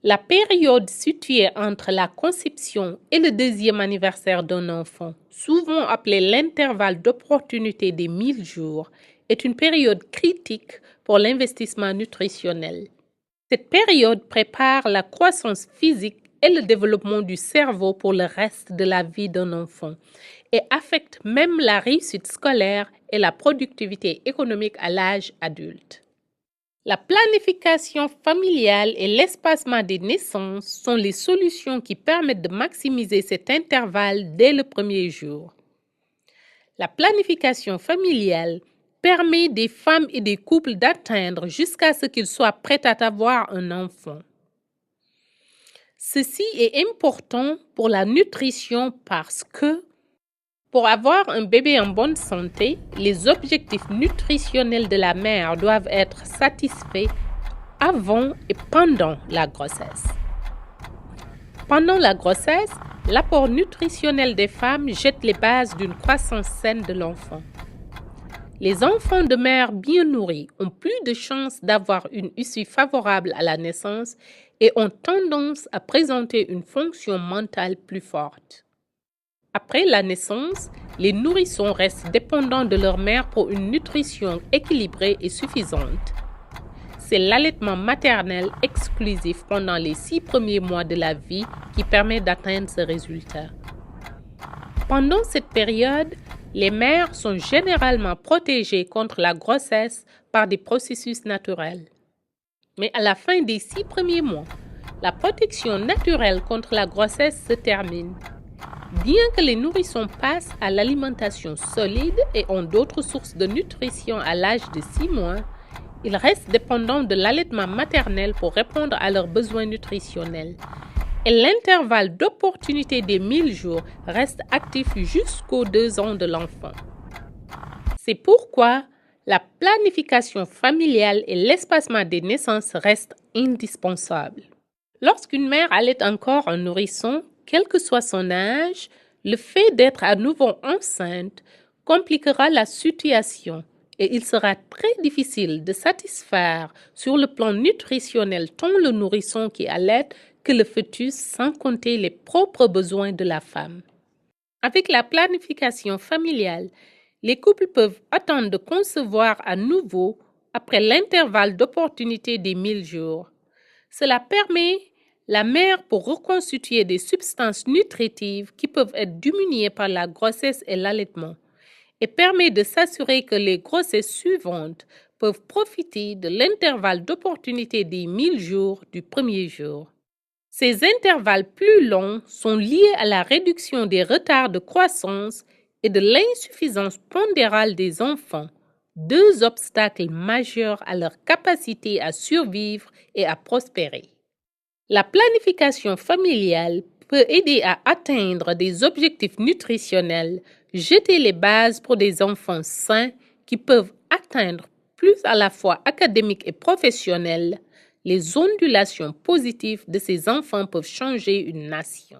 La période située entre la conception et le deuxième anniversaire d'un enfant, souvent appelée l'intervalle d'opportunité des 1000 jours, est une période critique pour l'investissement nutritionnel. Cette période prépare la croissance physique et le développement du cerveau pour le reste de la vie d'un enfant et affecte même la réussite scolaire et la productivité économique à l'âge adulte. La planification familiale et l'espacement des naissances sont les solutions qui permettent de maximiser cet intervalle dès le premier jour. La planification familiale permet des femmes et des couples d'atteindre jusqu'à ce qu'ils soient prêts à avoir un enfant. Ceci est important pour la nutrition parce que pour avoir un bébé en bonne santé, les objectifs nutritionnels de la mère doivent être satisfaits avant et pendant la grossesse. Pendant la grossesse, l'apport nutritionnel des femmes jette les bases d'une croissance saine de l'enfant. Les enfants de mères bien nourries ont plus de chances d'avoir une issue favorable à la naissance et ont tendance à présenter une fonction mentale plus forte. Après la naissance, les nourrissons restent dépendants de leur mère pour une nutrition équilibrée et suffisante. C'est l'allaitement maternel exclusif pendant les 6 premiers mois de la vie qui permet d'atteindre ce résultat. Pendant cette période, les mères sont généralement protégées contre la grossesse par des processus naturels. Mais à la fin des 6 premiers mois, la protection naturelle contre la grossesse se termine. Bien que les nourrissons passent à l'alimentation solide et ont d'autres sources de nutrition à l'âge de 6 mois, ils restent dépendants de l'allaitement maternel pour répondre à leurs besoins nutritionnels. Et l'intervalle d'opportunité des 1000 jours reste actif jusqu'aux 2 ans de l'enfant. C'est pourquoi la planification familiale et l'espacement des naissances restent indispensables. Lorsqu'une mère allaite encore un nourrisson, quel que soit son âge, le fait d'être à nouveau enceinte compliquera la situation et il sera très difficile de satisfaire sur le plan nutritionnel tant le nourrisson qui allaite que le fœtus sans compter les propres besoins de la femme. Avec la planification familiale, les couples peuvent attendre de concevoir à nouveau après l'intervalle d'opportunité des 1000 jours. Cela permet la mère pour reconstituer des substances nutritives qui peuvent être diminuées par la grossesse et l'allaitement et permet de s'assurer que les grossesses suivantes peuvent profiter de l'intervalle d'opportunité des 1000 jours du premier jour. Ces intervalles plus longs sont liés à la réduction des retards de croissance et de l'insuffisance pondérale des enfants, 2 obstacles majeurs à leur capacité à survivre et à prospérer. La planification familiale peut aider à atteindre des objectifs nutritionnels, jeter les bases pour des enfants sains qui peuvent atteindre plus à la fois académiques et professionnels. Les ondulations positives de ces enfants peuvent changer une nation.